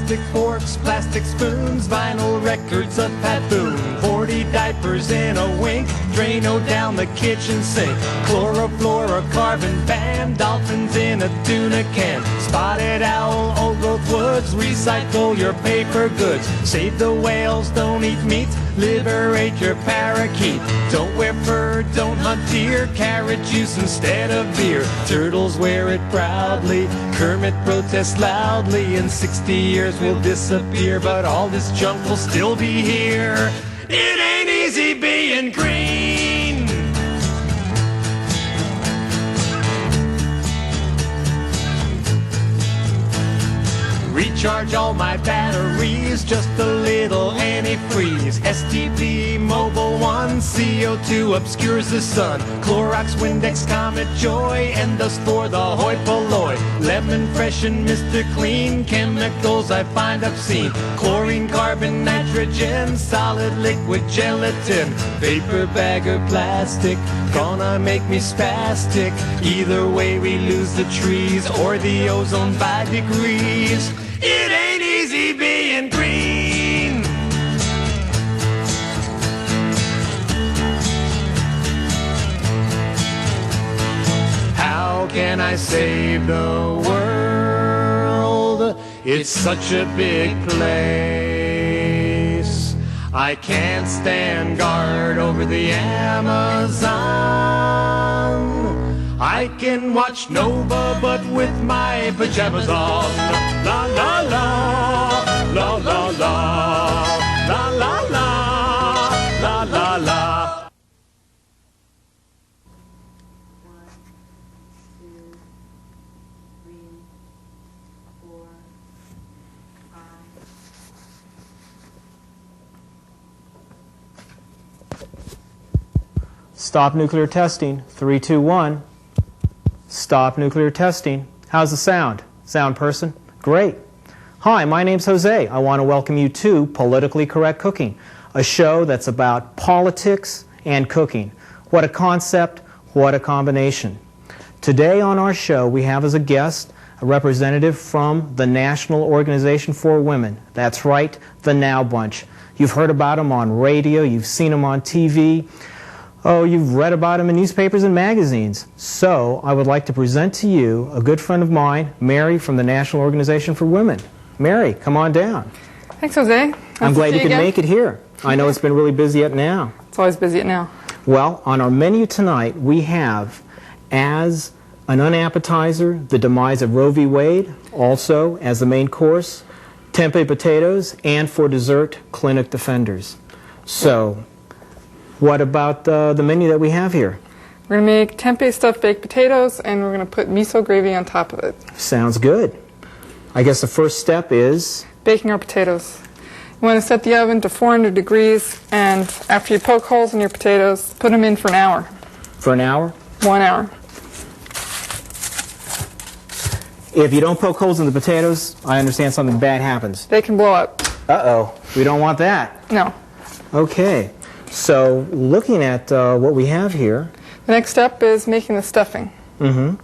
plastic forks, plastic spoons, vinyl records of Pat Boone, 40 diapers in a wink, Drano down the kitchen sink, chlorofluorocarbon ban, dolphins in a tuna can, spotted owl, old growth woods, recycle your paper goods, save the whales, don't eat meat, liberate your parakeet, don't wear fur, don't hunt deer, carrot juice instead of beer, turtles wear it proudly, Kermit protests loudly, in 60 years we'll disappear, but all this junk will still be here. It ain't easy being green. Recharge all my batteries, just a little antifreeze. STP Mobile 1, CO2 obscures the sun. Clorox, Windex, Comet Joy, and dust for the hoi polloi. Lemon fresh and Mr. Clean, chemicals I find obscene. Chlorine, carbon, nitrogen, solid liquid gelatin. Paper bag or plastic, gonna make me spastic. Either way we lose the trees or the ozone by degrees. It ain't easy being green. How can I save the world? It's such a big place. I can't stand guard over the Amazon. I can watch Nova but with my pajamas on. La la la, la la la, la la la, la la la. 1, 2, 3, 4, 5. Stop nuclear testing. 3, 2, 1. Stop nuclear testing. How's the sound? Sound person? Great. Hi, my name's Jose. I want to welcome you to Politically Correct Cooking, a show that's about politics and cooking. What a concept, what a combination. Today on our show we have as a guest a representative from the National Organization for Women. That's right, the Now Bunch. You've heard about them on radio, you've seen them on TV. Oh, you've read about them in newspapers and magazines. So I would like to present to you a good friend of mine, Mary from the National Organization for Women. Mary, come on down. Thanks, Jose. I'm glad you could make it here. I know it's been really busy at Now. It's always busy at Now. Well, on our menu tonight, we have, as an unappetizer, the demise of Roe v. Wade, also as the main course, tempeh potatoes, and for dessert, clinic defenders. So, what about the menu that we have here? We're going to make tempeh stuffed baked potatoes, and we're going to put miso gravy on top of it. Sounds good. I guess the first step is baking our potatoes. You want to set the oven to 400 degrees, and after you poke holes in your potatoes, put them in for an hour. For an hour? 1 hour. If you don't poke holes in the potatoes, I understand something bad happens. They can blow up. Uh-oh. We don't want that. No. Okay. So, looking at what we have here. The next step is making the stuffing. Mm-hmm.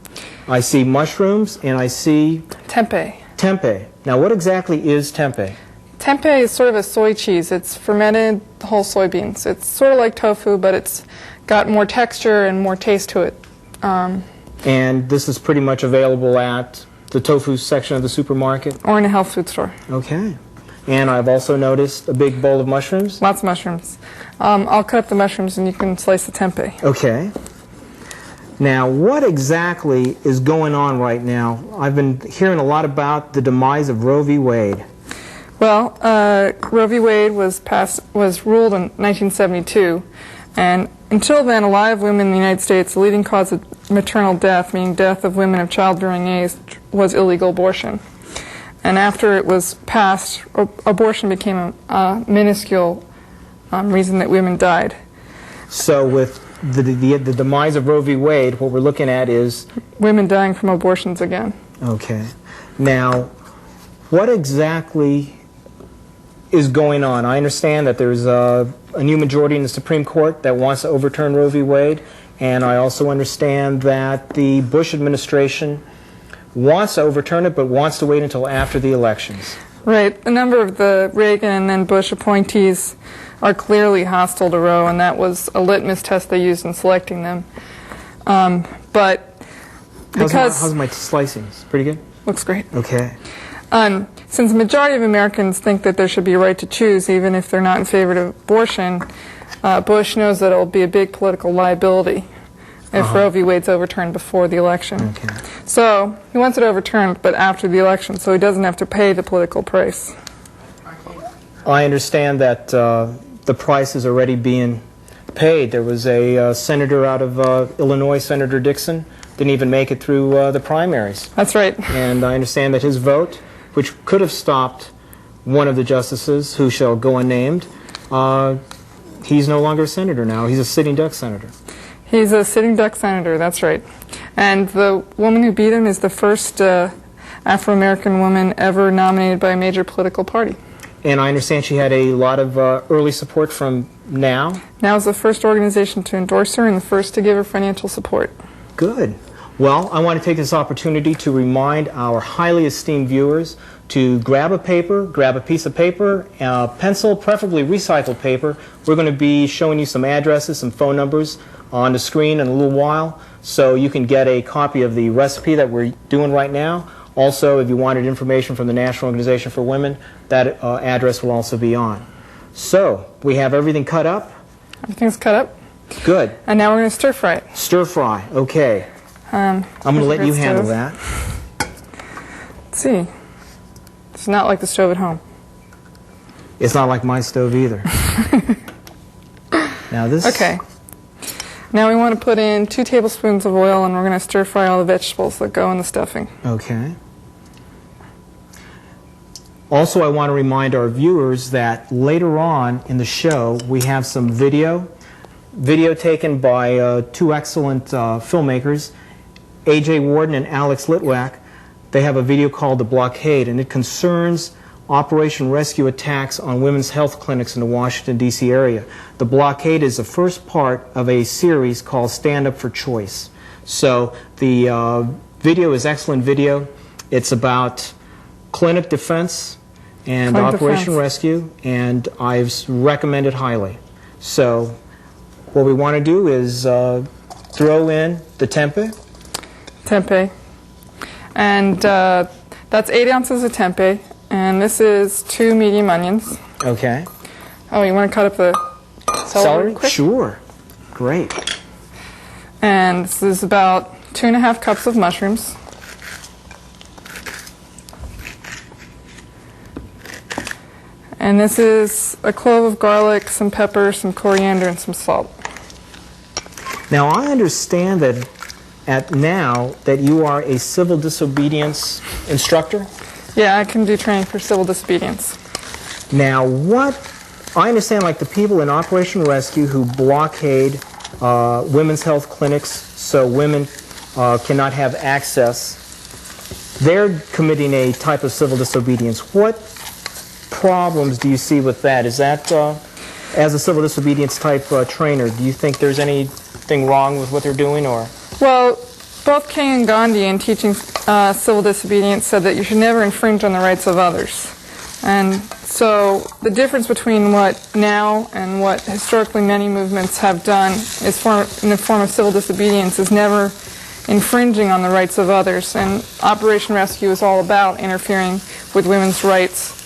I see mushrooms and I see tempeh. Tempeh. Now, what exactly is tempeh? Tempeh is sort of a soy cheese. It's fermented whole soybeans. It's sort of like tofu, but it's got more texture and more taste to it. And this is pretty much available at the tofu section of the supermarket? Or in a health food store. Okay. And I've also noticed a big bowl of mushrooms? Lots of mushrooms. I'll cut up the mushrooms and you can slice the tempeh. Okay. Now, what exactly is going on right now? I've been hearing a lot about the demise of Roe v. Wade. Well, Roe v. Wade was ruled in 1972, and until then, a lot of women in the United States, the leading cause of maternal death, meaning death of women of childbearing age, was illegal abortion. And after it was passed, abortion became a minuscule reason that women died. So with the demise of Roe v. Wade, what we're looking at is women dying from abortions again. Okay. Now, what exactly is going on? I understand that there's a new majority in the Supreme Court that wants to overturn Roe v. Wade, and I also understand that the Bush administration wants to overturn it but wants to wait until after the elections. Right. A number of the Reagan and then Bush appointees are clearly hostile to Roe, and that was a litmus test they used in selecting them. But because... How's my slicings? Pretty good? Looks great. Okay. Since the majority of Americans think that there should be a right to choose, even if they're not in favor of abortion, Bush knows that it will be a big political liability if Roe v. Wade's overturned before the election. Okay. So he wants it overturned, but after the election, so he doesn't have to pay the political price. I understand that the price is already being paid. There was a senator out of Illinois, Senator Dixon, didn't even make it through the primaries. That's right. And I understand that his vote, which could have stopped one of the justices, who shall go unnamed, he's no longer a senator now. He's a sitting duck senator. He's a sitting duck senator, that's right. And the woman who beat him is the first Afro-American woman ever nominated by a major political party. And I understand she had a lot of early support from NOW. NOW is the first organization to endorse her and the first to give her financial support. Good. Well, I want to take this opportunity to remind our highly esteemed viewers to grab a paper, grab a piece of paper, a pencil, preferably recycled paper. We're going to be showing you some addresses, some phone numbers on the screen in a little while, so you can get a copy of the recipe that we're doing right now. Also, if you wanted information from the National Organization for Women, that address will also be on. So, we have everything cut up? Everything's cut up. Good. And now we're going to stir fry it. Stir fry, okay. I'm going to let you handle that. Let's see. It's not like the stove at home. It's not like my stove either. Now this... Okay. Now we want to put in 2 tablespoons of oil, and we're going to stir fry all the vegetables that go in the stuffing. Okay. Also, I want to remind our viewers that later on in the show, we have some video taken by 2 excellent filmmakers, A.J. Warden and Alex Litwack. They have a video called The Blockade, and it concerns Operation Rescue attacks on women's health clinics in the Washington, D.C. area. The Blockade is the first part of a series called Stand Up for Choice. So the video is excellent video. It's about clinic defense and Operation Rescue, and I recommend it highly. So what we want to do is throw in the tempe. Tempe. And that's 8 ounces of tempe. And this is 2 medium onions. Okay. Oh, you want to cut up the celery quick? Sure. Great. And this is about 2½ cups of mushrooms. And this is a clove of garlic, some pepper, some coriander, and some salt. Now, I understand that at NOW that you are a civil disobedience instructor? Yeah, I can do training for civil disobedience. Now, I understand, like the people in Operation Rescue who blockade women's health clinics so women cannot have access, they're committing a type of civil disobedience. What problems do you see with that? Is that, as a civil disobedience type trainer, do you think there's anything wrong with what they're doing, or? Well, both King and Gandhi in teaching civil disobedience said that you should never infringe on the rights of others. And so the difference between what NOW and what historically many movements have done is in the form of civil disobedience is never infringing on the rights of others. And Operation Rescue is all about interfering with women's rights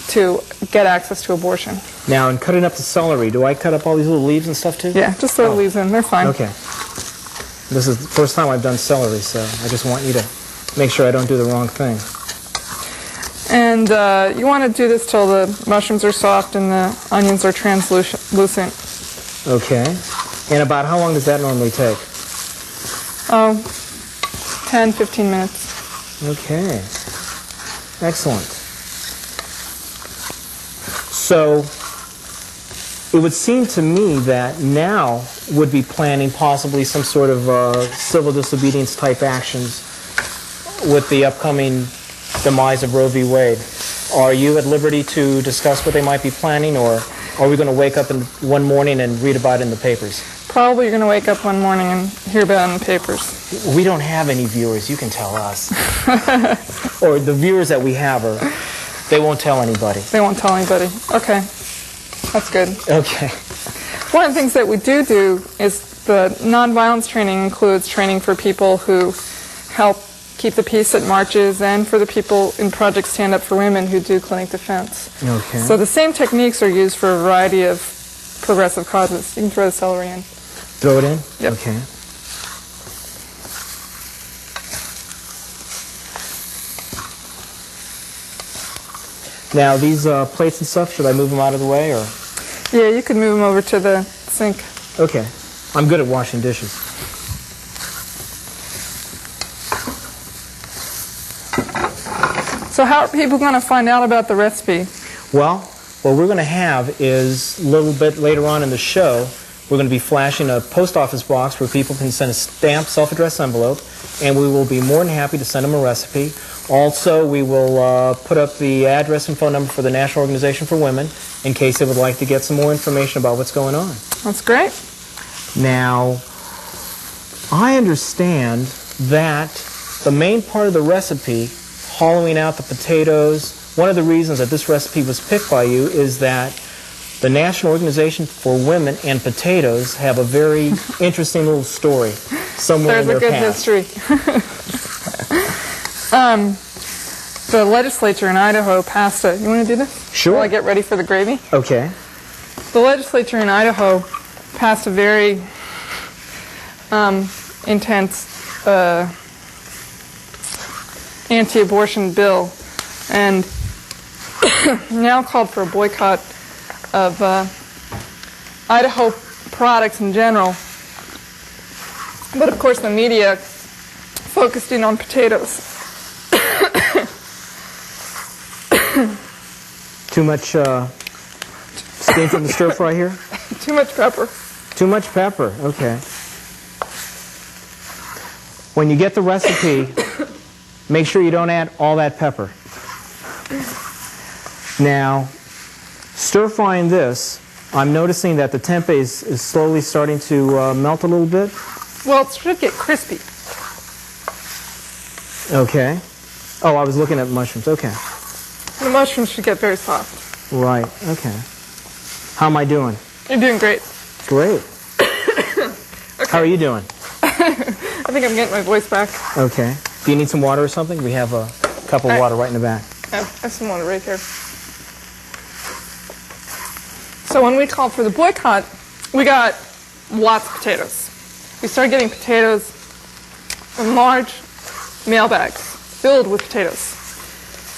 to get access to abortion. Now, in cutting up the celery, do I cut up all these little leaves and stuff too? Yeah, just throw the leaves in. They're fine. Okay. This is the first time I've done celery, so I just want you to make sure I don't do the wrong thing. And you want to do this till the mushrooms are soft and the onions are translucent. Okay. And about how long does that normally take? Oh, 10, 15 minutes. Okay. Excellent. So it would seem to me that NOW would be planning possibly some sort of civil disobedience type actions with the upcoming demise of Roe v. Wade. Are you at liberty to discuss what they might be planning, or are we going to wake up one morning and read about it in the papers? Probably you're going to wake up one morning and hear about it in the papers. We don't have any viewers. You can tell us. Or the viewers that we have They won't tell anybody. They won't tell anybody. Okay. That's good. Okay. One of the things that we do is the nonviolence training includes training for people who help keep the peace at marches and for the people in Project Stand Up for Women who do clinic defense. Okay. So the same techniques are used for a variety of progressive causes. You can throw the celery in. Throw it in? Yep. Okay. Now, these plates and stuff, should I move them out of the way, or? Yeah, you could move them over to the sink. Okay. I'm good at washing dishes. So how are people going to find out about the recipe? Well, what we're going to have is a little bit later on in the show, we're going to be flashing a post office box where people can send a stamped self-addressed envelope, and we will be more than happy to send them a recipe. Also, we will put up the address and phone number for the National Organization for Women in case they would like to get some more information about what's going on. That's great. Now, I understand that the main part of the recipe, hollowing out the potatoes, one of the reasons that this recipe was picked by you is that the National Organization for Women and potatoes have a very interesting little story somewhere in their past. There's a good history. The legislature in Idaho passed a... You want to do this? Sure. While I get ready for the gravy? Okay. The legislature in Idaho passed a very intense anti-abortion bill and now called for a boycott of Idaho products in general. But of course the media focused in on potatoes. Too much steam from the stir fry here? Too much pepper. Too much pepper, okay. When you get the recipe, make sure you don't add all that pepper. Now, stir frying this, I'm noticing that the tempe is slowly starting to melt a little bit. Well, it should get crispy. Okay. Oh, I was looking at mushrooms, okay. The mushrooms should get very soft. Right, okay. How am I doing? You're doing great. Great. Okay. How are you doing? I think I'm getting my voice back. Okay. Do you need some water or something? We have a cup of water right in the back. I have some water right here. So when we called for the boycott, we got lots of potatoes. We started getting potatoes in large mail bags filled with potatoes.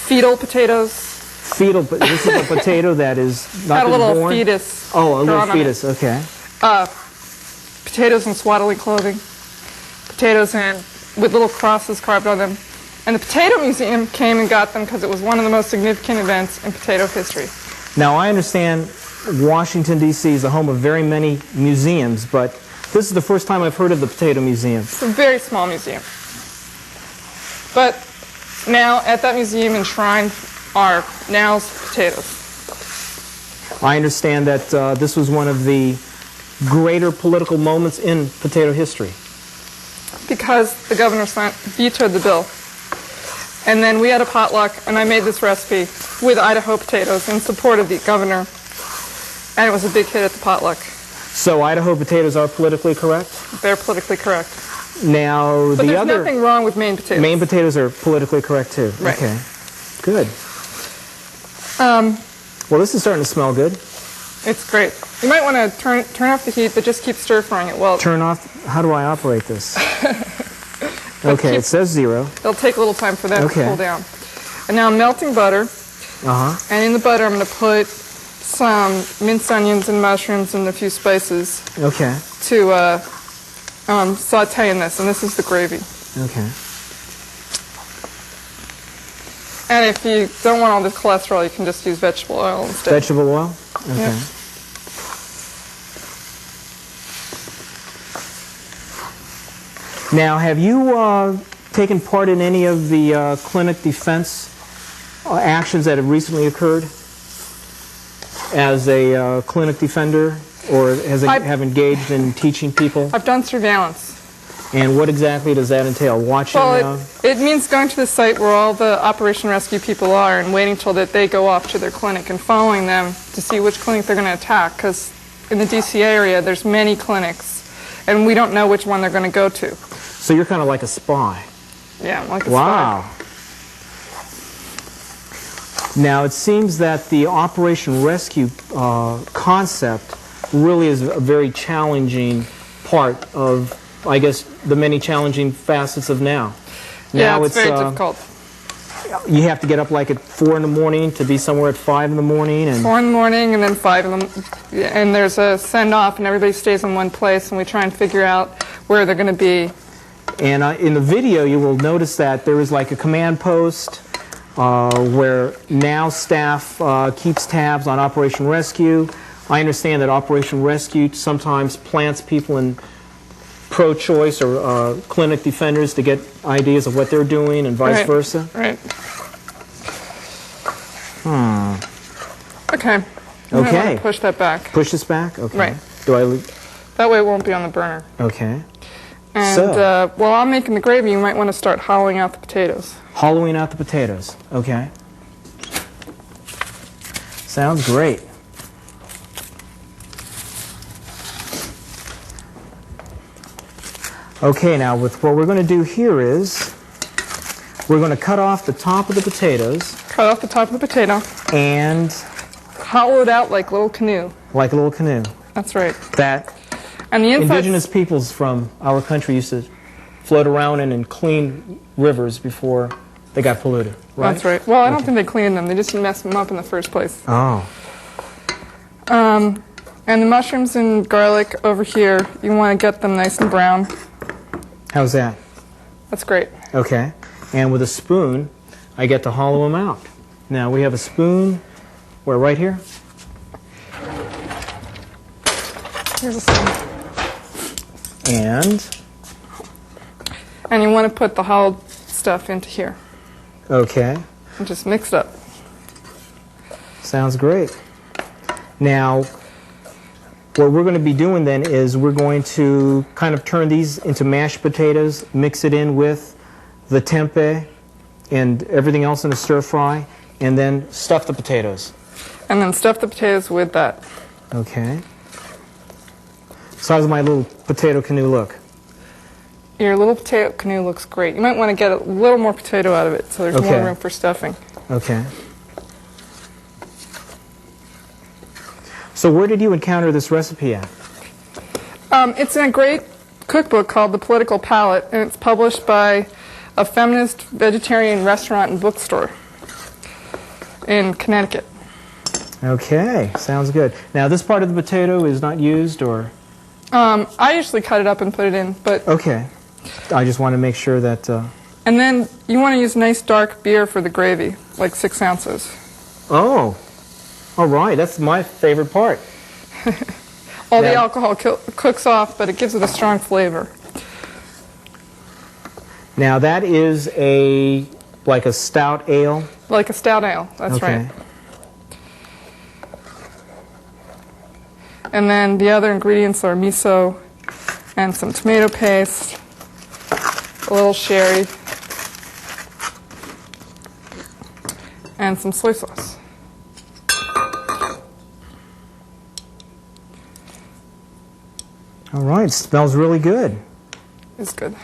Fetal potatoes. Fetal, but this is a potato that is not Got a little born? fetus. Oh, a little drawn on it. fetus, okay. Potatoes in swaddling clothing. Potatoes with little crosses carved on them. And the Potato Museum came and got them because it was one of the most significant events in potato history. Now, I understand Washington, D.C. is the home of very many museums, but this is the first time I've heard of the Potato Museum. It's a very small museum. But now at that museum enshrined are Now's potatoes. I understand that this was one of the greater political moments in potato history. Because the governor vetoed the bill. And then we had a potluck, and I made this recipe with Idaho potatoes in support of the governor. And it was a big hit at the potluck. So Idaho potatoes are politically correct? They're politically correct. Now, But there's nothing wrong with Maine potatoes. Maine potatoes are politically correct, too? Right. Okay. Good. Well, this is starting to smell good. It's great. You might want to turn off the heat, but just keep stir frying it well. Turn off. How do I operate this? Okay, it says 0. It'll take a little time for that to cool down. And now I'm melting butter. Uh-huh. And in the butter, I'm going to put some minced onions and mushrooms and a few spices. Okay. To saute in this, and this is the gravy. Okay. And if you don't want all this cholesterol, you can just use vegetable oil instead. Vegetable oil? Okay. Yep. Now, have you taken part in any of the clinic defense actions that have recently occurred as a clinic defender, or have engaged in teaching people? I've done surveillance. And what exactly does that entail? Watching? Well, it means going to the site where all the Operation Rescue people are and waiting till that they go off to their clinic and following them to see which clinic they're going to attack. Because in the D.C. area, there's many clinics, and we don't know which one they're going to go to. So you're kind of like a spy. Yeah, like a Wow. spy. Now, it seems that the Operation Rescue concept really is a very challenging part of, I guess, the many challenging facets of now. Yeah, it's very difficult. You have to get up like at 4 in the morning to be somewhere at 5 in the morning. And 4 in the morning and then 5 in the and there's a send-off and everybody stays in one place and we try and figure out where they're going to be. And in the video, you will notice that there is like a command post where now staff keeps tabs on Operation Rescue. I understand that Operation Rescue sometimes plants people in pro-choice or clinic defenders to get ideas of what they're doing and vice versa. Right. Okay. You might want to push that back. Push this back? Okay. Right. That way it won't be on the burner. Okay. And So, while I'm making the gravy, you might want to start hollowing out the potatoes. Hollowing out the potatoes. Okay. Sounds great. Okay, now what we're going to do here is we're going to cut off the top of the potatoes. Cut off the top of the potato. And hollow it out like a little canoe. Like a little canoe. That's right. That and the indigenous peoples from our country used to float around in and clean rivers before they got polluted, right? That's right. Well, I don't think they cleaned them. They just messed them up in the first place. Oh. And the mushrooms and garlic over here, you want to get them nice and brown. How's that? That's great. Okay. And with a spoon, I get to hollow them out. Now, we have a spoon, where, right here? Here's a spoon. And you want to put the hollowed stuff into here. Okay. And just mix it up. Sounds great. Now, what we're going to be doing then is we're going to kind of turn these into mashed potatoes, mix it in with the tempe and everything else in a stir fry, and then stuff the potatoes. And then stuff the potatoes with that. Okay. So how does my little potato canoe look? Your little potato canoe looks great. You might want to get a little more potato out of it so there's more room for stuffing. Okay. So where did you encounter this recipe at? It's in a great cookbook called The Political Palate, and it's published by a feminist vegetarian restaurant and bookstore in Connecticut. Okay, sounds good. Now this part of the potato is not used, or? I usually cut it up and put it in, but... Okay. I just want to make sure that... And then you want to use nice dark beer for the gravy, like 6 ounces. Oh, all right. That's my favorite part. All the alcohol cooks off, but it gives it a strong flavor. Now that is like a stout ale? Like a stout ale, that's right. And then the other ingredients are miso and some tomato paste, a little sherry, and some soy sauce. All right, smells really good. It's good.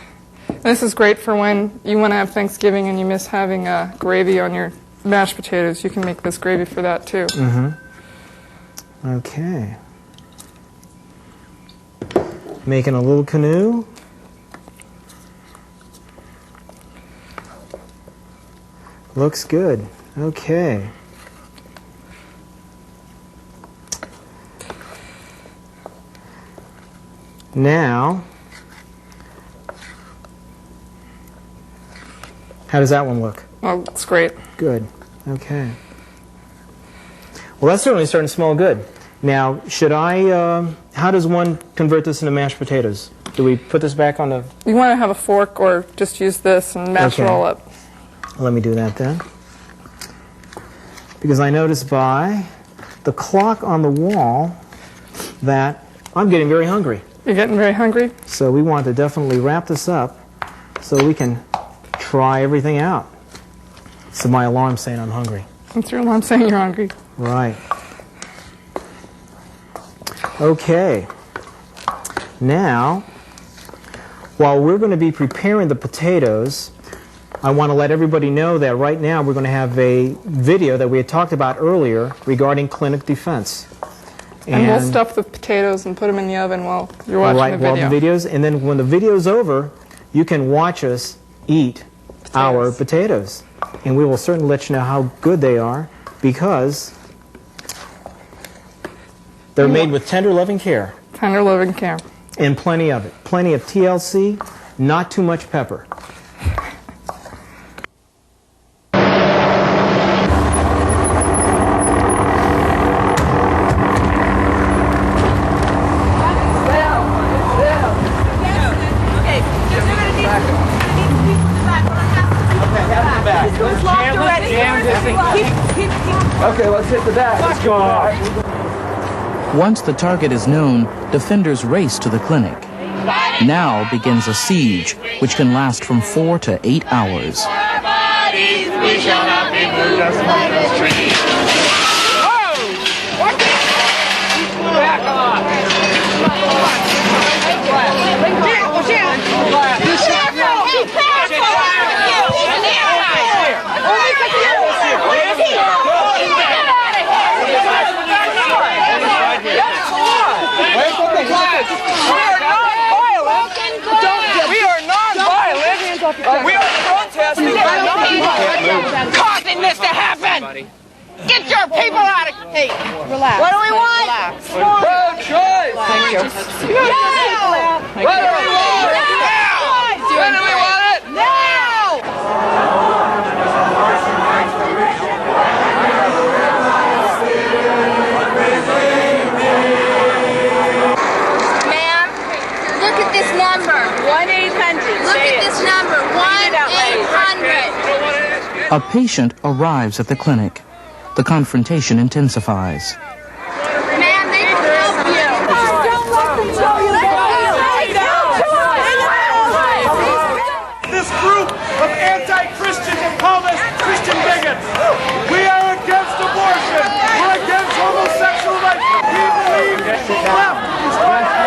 And this is great for when you want to have Thanksgiving and you miss having gravy on your mashed potatoes. You can make this gravy for that too. Mm-hmm. Okay. Making a little canoe. Looks good. Okay. Now, how does that one look? Oh, it's great. Good. Okay. Well, that's certainly starting to smell good. Now, should I, how does one convert this into mashed potatoes? Do we put this back on the... You want to have a fork or just use this and mash it all up. Let me do that then. Because I noticed by the clock on the wall that I'm getting very hungry. You're getting very hungry? So we want to definitely wrap this up so we can try everything out. So my alarm saying I'm hungry. That's your alarm saying you're hungry. Right. Okay. Now, while we're going to be preparing the potatoes, I want to let everybody know that right now we're going to have a video that we had talked about earlier regarding clinic defense. And we'll stuff the potatoes and put them in the oven while you're watching the video. While the videos, and then when the video's over, you can watch us eat our potatoes. And we will certainly let you know how good they are because they're made with tender, loving care. Tender, loving care. And plenty of it. Plenty of TLC, not too much pepper. Okay, let's hit the back. Let's go. Once the target is known, defenders race to the clinic. Now begins a siege, which can last from 4 to 8 hours. We shall not be moved just from this tree. Back on. We are protesting. Causing this to happen. Get your people out of here. Relax. What do we want? Pro-choice. Thank you. What do we want? Now. When do we want it? Now. Ma'am, look at this number. 1-800. Look at this number. 1-800. A patient arrives at the clinic. The confrontation intensifies. Ma'am, they can help you. Don't let them tell you that. This group of anti-Christians have called us Christian bigots. We are against abortion. We're against homosexual rights. We believe the left is trying to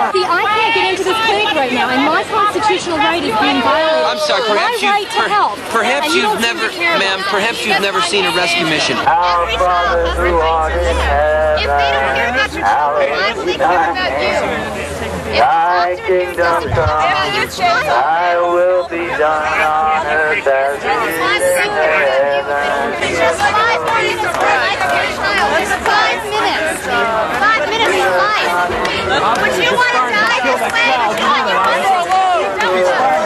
See, I can't get into this clinic right now, and my constitutional right is being violated. I'm sorry, perhaps my right to health. perhaps And you you've don't seem never, to care about ma'am, that. perhaps you've never seen a rescue mission. Our Father who art in heaven, if they don't care about your children, why would they care about you? Thy kingdom come, thy will be done on earth as it is in heaven. It's just 5 minutes of life for your child. It's 5 minutes. 5 minutes of life. Would you want to die this way? Would you want your husband?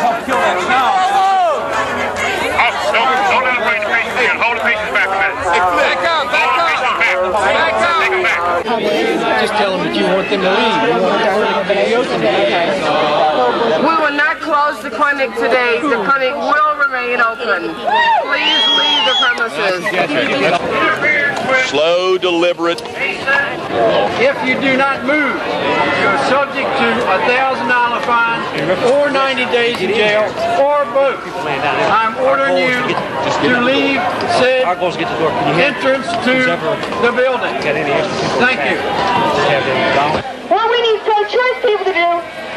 help kill that child. Don't let him bring the patient in. Hold the patient back a minute. Back up. Back up. Back up. Take him back. Just tell them that you want them to leave. You want them to open. We will not close the clinic today. The clinic will remain open. Please leave the premises. Slow, deliberate. If you do not move, you're subject to a $1,000 fine or 90 days in jail or both. I'm ordering you to leave said entrance to the building. Thank you. What we need pro-choice people to do,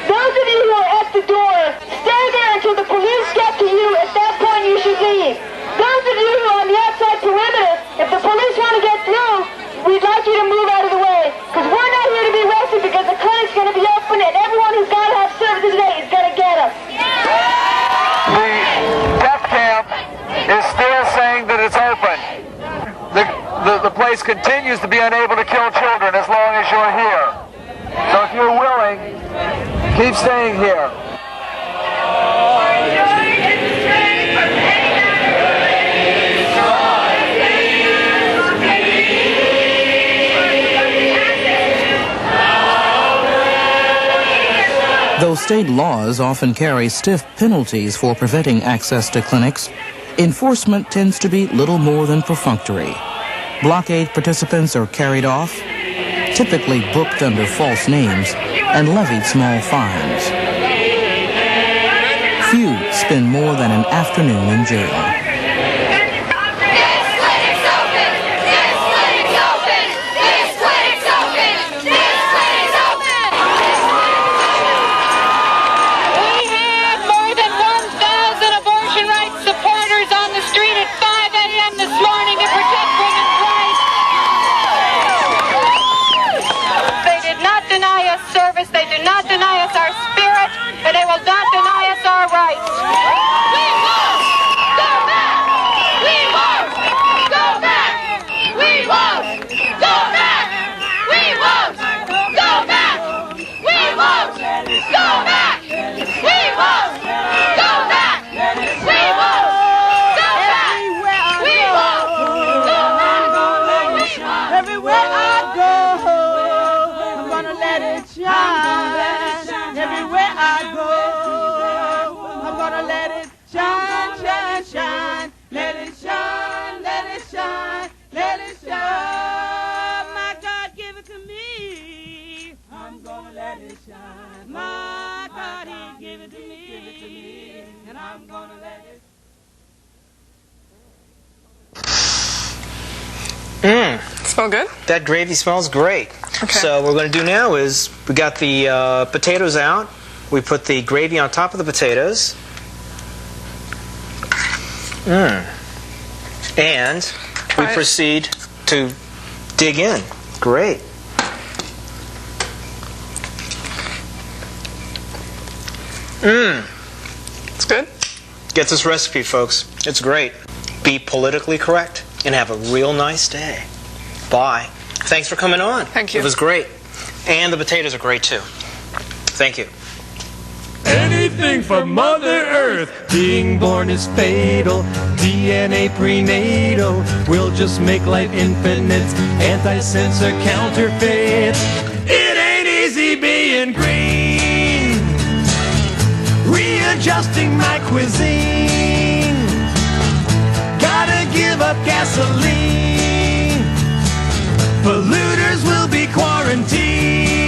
those of you who are at the door, stay there until the police get to you. At that point, you should leave. Those of you who are on the outside perimeter, if the police want to get through, we'd like you to move out of the way. Because we're not here to be arrested because the clinic's going to be open and everyone who's got to have services today is going to get them. The death camp is still saying that it's open. The place continues to be unable to kill children as long as you're here. So if you're willing, keep staying here. Though state laws often carry stiff penalties for preventing access to clinics, enforcement tends to be little more than perfunctory. Blockade participants are carried off, typically booked under false names, and levied small fines. Few spend more than an afternoon in jail. They do not deny us our spirit, and they will not deny us our rights. We won't go back! We won't go back! We won't go back! We won't go back! We won't go back! We won't go back! We won't go back! We won't go back! Everywhere I go, I'm gonna let it shine. Everywhere I go, I'm gonna let it shine, shine, shine. Let it shine, let it shine, let it shine. My God, give it to me. I'm gonna let it shine. My God, He give it to me, and I'm gonna let it. Smell good? That gravy smells great. Okay. So what we're going to do now is we got the potatoes out. We put the gravy on top of the potatoes. And we proceed to dig in. Great. It's good? Get this recipe, folks. It's great. Be politically correct and have a real nice day. Bye. Thanks for coming on. Thank you. It was great. And the potatoes are great, too. Thank you. Anything for Mother Earth. Being born is fatal. DNA prenatal will just make life infinite. Anti-sense are counterfeit. It ain't easy being green. Readjusting my cuisine. Gotta give up gasoline. Polluters will be quarantined.